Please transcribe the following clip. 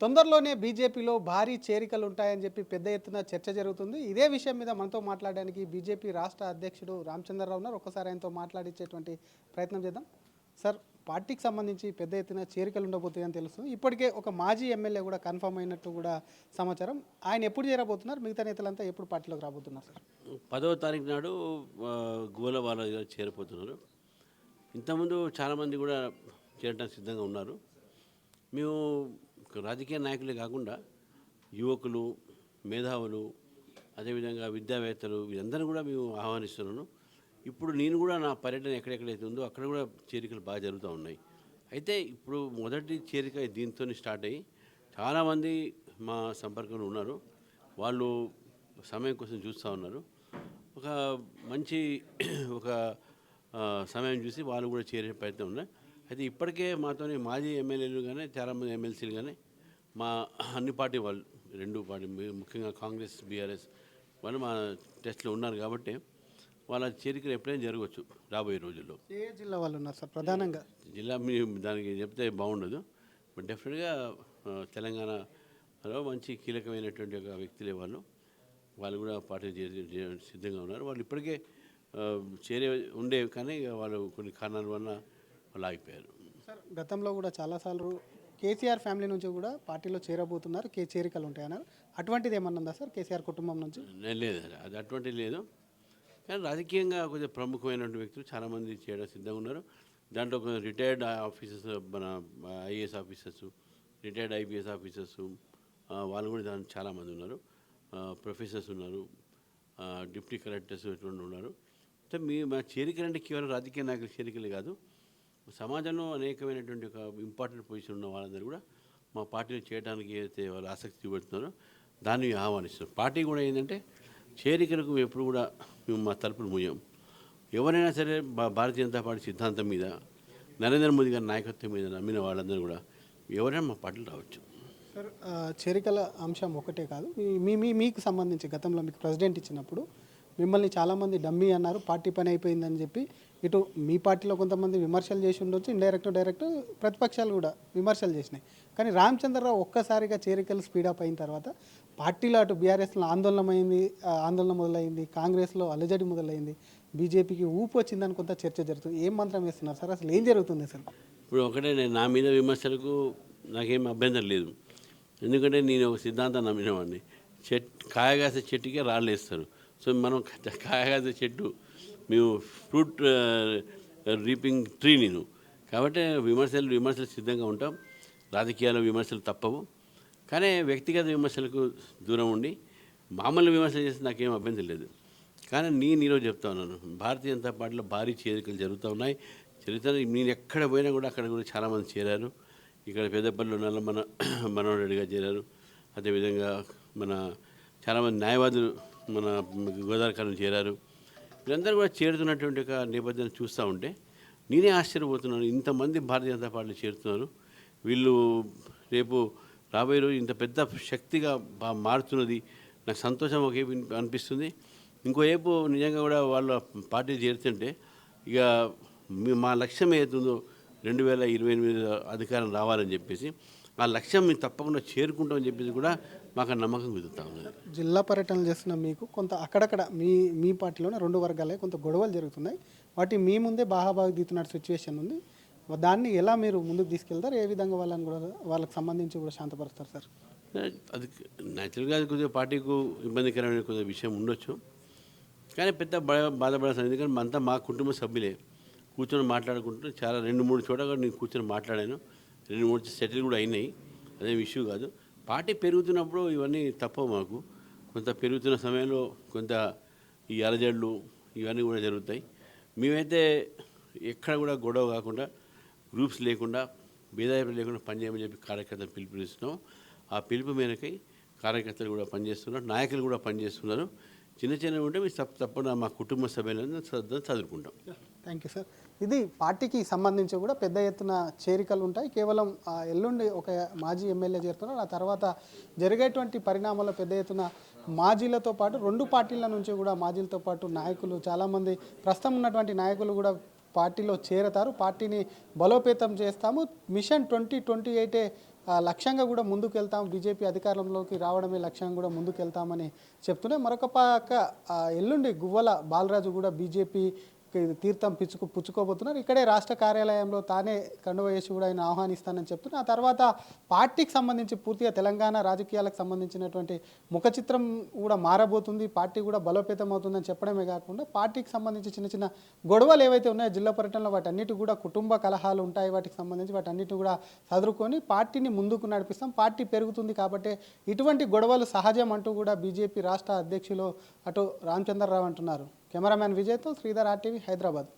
తొందరలోనే బీజేపీలో భారీ చేరికలు ఉంటాయని చెప్పి పెద్ద ఎత్తున చర్చ జరుగుతుంది. ఇదే విషయం మీద మనతో మాట్లాడడానికి బీజేపీ రాష్ట్ర అధ్యక్షుడు రామచంద్రరావు ఉన్నారు. ఒక్కసారి ఆయనతో మాట్లాడించేటువంటి ప్రయత్నం చేద్దాం. సార్, పార్టీకి సంబంధించి పెద్ద ఎత్తున చేరికలు ఉండబోతాయని తెలుస్తుంది. ఇప్పటికే ఒక మాజీ ఎమ్మెల్యే కూడా కన్ఫర్మ్ అయినట్టు కూడా సమాచారం. ఆయన ఎప్పుడు చేరబోతున్నారు? మిగతా నేతలంతా ఎప్పుడు పార్టీలోకి రాబోతున్నారు సార్? 10వ తారీఖు నాడు గోలవాల గారు చేరిపోతున్నారు. ఇంతకుముందు చాలామంది కూడా చేరడానికి సిద్ధంగా ఉన్నారు. మేము రాజకీయ నాయకులే కాకుండా యువకులు, మేధావులు, అదేవిధంగా విద్యావేత్తలు వీరందరూ కూడా మేము ఆహ్వానిస్తున్నాను. ఇప్పుడు నేను కూడా నా పర్యటన ఎక్కడెక్కడైతే ఉందో అక్కడ కూడా చేరికలు బాగా జరుగుతూ ఉన్నాయి. అయితే ఇప్పుడు మొదటి చేరిక దీంతో స్టార్ట్ అయ్యి చాలామంది మా సంపర్కంలో ఉన్నారు. వాళ్ళు సమయం కోసం చూస్తూ ఉన్నారు. ఒక మంచి ఒక సమయం చూసి వాళ్ళు కూడా చేరే ప్రయత్నం ఉన్నాయి. అయితే ఇప్పటికే మాతోని మాజీ ఎమ్మెల్యేలు కానీ చాలామంది ఎమ్మెల్సీలు కానీ మా అన్ని పార్టీ వాళ్ళు రెండు పార్టీ ముఖ్యంగా కాంగ్రెస్, బీఆర్ఎస్ వాళ్ళు మా టెస్ట్లో ఉన్నారు. కాబట్టి వాళ్ళ చేరికలు ఎప్పుడైనా జరగవచ్చు రాబోయే రోజుల్లో. ఏ జిల్లా వాళ్ళు ఉన్నారు సార్ ప్రధానంగా? జిల్లా మీ దానికి చెప్తే బాగుండదు. బట్ డెఫినెట్గా తెలంగాణలో మంచి కీలకమైనటువంటి ఒక వ్యక్తులే వాళ్ళు కూడా పార్టీ సిద్ధంగా ఉన్నారు. వాళ్ళు ఇప్పటికే చేరే ఉండేవి కానీ వాళ్ళు కొన్ని కారణాల వల్ల వాళ్ళు ఆగిపోయారు. సార్, గతంలో కూడా చాలాసార్లు కేసీఆర్ ఫ్యామిలీ నుంచి కూడా పార్టీలో చేరబోతున్నారు, చేరికలు ఉంటాయన్నారు. అటువంటిది ఏమన్నా ఉందా సార్ కేసీఆర్ కుటుంబం నుంచి? లేదు, అది అటువంటిది లేదు. కానీ రాజకీయంగా కొంచెం ప్రముఖమైనటువంటి వ్యక్తులు చాలామంది చేయడం సిద్ధంగా ఉన్నారు. దాంట్లో కొంచెం రిటైర్డ్ ఆఫీసర్స్, మన IAS officers, retired IPS officers వాళ్ళు కూడా దాంట్లో చాలామంది ఉన్నారు. ప్రొఫెసర్స్ ఉన్నారు, డిప్యూటీ కలెక్టర్స్ ఇటువంటి ఉన్నారు. అంటే మా చేరికలు అంటే కేవలం రాజకీయ నాయకుల చేరికలే కాదు, సమాజంలో అనేకమైనటువంటి ఒక ఇంపార్టెంట్ పొజిషన్ ఉన్న వాళ్ళందరూ కూడా మా పార్టీలో చేయడానికి ఏదైతే వాళ్ళు ఆసక్తి చూపెడుతున్నారో దాన్ని ఆహ్వానిస్తున్నాం. పార్టీ కూడా ఏంటంటే చేరికలకు ఎప్పుడు కూడా మేము మా తలుపులు మూయం. ఎవరైనా సరే భారతీయ జనతా పార్టీ సిద్ధాంతం మీద, నరేంద్ర మోదీ గారి నాయకత్వం మీద నమ్మిన వాళ్ళందరూ కూడా ఎవరైనా మా పార్టీలో రావచ్చు. సార్, చేరికల అంశం ఒకటే కాదు, మీకు సంబంధించి గతంలో మీకు ప్రెసిడెంట్ ఇచ్చినప్పుడు మిమ్మల్ని చాలామంది డమ్మీ అన్నారు, పార్టీ పని అయిపోయిందని చెప్పి. ఇటు మీ పార్టీలో కొంతమంది విమర్శలు చేసి ఉండొచ్చు, డైరెక్ట్ ప్రతిపక్షాలు కూడా విమర్శలు చేసినాయి. కానీ రామచంద్రరావు ఒక్కసారిగా చేరికలు స్పీడప్ అయిన తర్వాత పార్టీలో అటు బీఆర్ఎస్లో ఆందోళన మొదలైంది, కాంగ్రెస్లో అలజడి మొదలైంది, బీజేపీకి ఊపు వచ్చిందని కొంత చర్చ జరుగుతుంది. ఏం మంత్రం వేస్తున్నారు సార్? అసలు ఏం జరుగుతుంది సార్? ఇప్పుడు ఒకటే, నేను నా మీద విమర్శలకు నాకేం అభ్యంతరం లేదు. ఎందుకంటే నేను ఒక సిద్ధాంతం నమ్మినవాడిని. కాయగాసే చెట్టుకే రాళ్ళు వేస్తారు. సో మనం కాయగాసే చెట్టు, మేము ఫ్రూట్ రీపింగ్ ట్రీ నేను. కాబట్టి విమర్శలు సిద్ధంగా ఉంటాం. రాజకీయాల విమర్శలు తప్పవు. కానీ వ్యక్తిగత విమర్శలకు దూరం ఉండి మామూలు విమర్శలు చేస్తే నాకేం అభ్యంతరం లేదు. కానీ నేను ఈరోజు చెప్తా ఉన్నాను, భారతీయ జనతా పార్టీలో భారీ చేరికలు జరుగుతూ ఉన్నాయి. నేను ఎక్కడ పోయినా కూడా అక్కడ కూడా చాలామంది చేరారు. ఇక్కడ పెద్దపల్లిలో మనోహర్ రెడ్డిగా చేరారు. అదేవిధంగా మన చాలామంది న్యాయవాదులు మన గోదావరి చేరారు. వీళ్ళందరూ కూడా చేరుతున్నటువంటి ఒక నేపథ్యం చూస్తూ ఉంటే నేనే ఆశ్చర్యపోతున్నాను. ఇంతమంది భారతీయ జనతా పార్టీలో చేరుతున్నారు. వీళ్ళు రేపు రాబోయే రోజు ఇంత పెద్ద శక్తిగా మారుతున్నది నాకు సంతోషం ఒకవైపు అనిపిస్తుంది. ఇంకోవైపు నిజంగా కూడా వాళ్ళ పార్టీ చేరుతుంటే ఇక మా లక్ష్యం ఏదైతుందో 2028 అధికారం రావాలని చెప్పేసి ఆ లక్ష్యం మేము తప్పకుండా చేరుకుంటామని చెప్పేసి కూడా మాకు నమ్మకం కుదురుతా ఉన్నది. జిల్లా పర్యటనలు చేస్తున్న మీకు కొంత అక్కడక్కడ మీ పార్టీలోనే రెండు వర్గాలే కొంత గొడవలు జరుగుతున్నాయి. వాటి మీ ముందే బాహాబాగి దిగుతున్న సిచ్యువేషన్ ఉంది. దాన్ని ఎలా మీరు ముందుకు తీసుకెళ్తారు? ఏ విధంగా వాళ్ళకి సంబంధించి కూడా శాంతపరుస్తారు సార్? అది న్యాచురల్గా కొద్దిగా పార్టీకు ఇబ్బందికరమైన కొద్దిగా విషయం ఉండొచ్చు. కానీ పెద్ద బాధపడాల్సిన, ఎందుకంటే అంతా మా కుటుంబ సభ్యులే కూర్చొని మాట్లాడుకుంటూ చాలా 2-3 చోట కూడా నేను కూర్చొని మాట్లాడాను. 2-3 సెటిల్ కూడా అయినాయి. అదేం ఇష్యూ కాదు. పార్టీ పెరుగుతున్నప్పుడు ఇవన్నీ తప్పవు. మాకు కొంత పెరుగుతున్న సమయంలో కొంత ఈ అలజడులు ఇవన్నీ కూడా జరుగుతాయి. మేమైతే ఎక్కడ కూడా గొడవ కాకుండా, గ్రూప్స్ లేకుండా, భేదాభిప్రాయాలు లేకుండా పనిచేయమని చెప్పి కార్యకర్తలు పిలుపునిస్తున్నాం. ఆ పిలుపు మేరకై కార్యకర్తలు కూడా పనిచేస్తున్నారు, నాయకులు కూడా పనిచేస్తున్నారు. చిన్న ఉంటే మీరు తప్పకుండా మా కుటుంబ సభ్యులను చదువుకుంటాం. Thank you sir. ఇది పార్టీకి సంబంధించి కూడా పెద్ద ఎత్తున చేరికలు ఉంటాయి. కేవలం ఎల్లుండి ఒక మాజీ ఎమ్మెల్యే చేరుతున్నారు. ఆ తర్వాత జరిగేటువంటి పరిణామాల్లో పెద్ద ఎత్తున మాజీలతో పాటు రెండు పార్టీల నుంచి కూడా మాజీలతో పాటు నాయకులు చాలామంది ప్రస్తుతం ఉన్నటువంటి నాయకులు కూడా పార్టీలో చేరతారు. పార్టీని బలోపేతం చేస్తాము, మిషన్ 2028 లక్ష్యంగా కూడా ముందుకు వెళ్తాం, బీజేపీ అధికారంలోకి రావడమే లక్ష్యంగా కూడా ముందుకు వెళ్తామని చెప్తూనే మరొక పక్క ఎల్లుండి గువ్వల బాలరాజు కూడా బీజేపీ తీర్థం పుచ్చుకోబోతున్నారు. ఇక్కడే రాష్ట్ర కార్యాలయంలో తానే కండువ వేసి కూడా ఆయన ఆహ్వానిస్తానని చెప్తున్నారు. ఆ తర్వాత పార్టీకి సంబంధించి పూర్తిగా తెలంగాణ రాజకీయాలకు సంబంధించినటువంటి ముఖ చిత్రం కూడా మారబోతుంది, పార్టీ కూడా బలోపేతం అవుతుందని చెప్పడమే కాకుండా పార్టీకి సంబంధించి చిన్న చిన్న గొడవలు ఏవైతే ఉన్నాయో జిల్లా పర్యటనలో వాటన్నిటి కూడా కుటుంబ కలహాలు ఉంటాయి, వాటికి సంబంధించి వాటన్నిటిని కూడా సదురుకొని పార్టీని ముందుకు నడిపిస్తాం, పార్టీ పెరుగుతుంది కాబట్టి ఇటువంటి గొడవలు సహజం అంటూ కూడా బీజేపీ రాష్ట్ర అధ్యక్షులు అటు రామచంద్రరావు అంటున్నారు. కెమెరామ్యాన్ విజయ్తో శ్రీధర్ RTV హైదరాబాద్.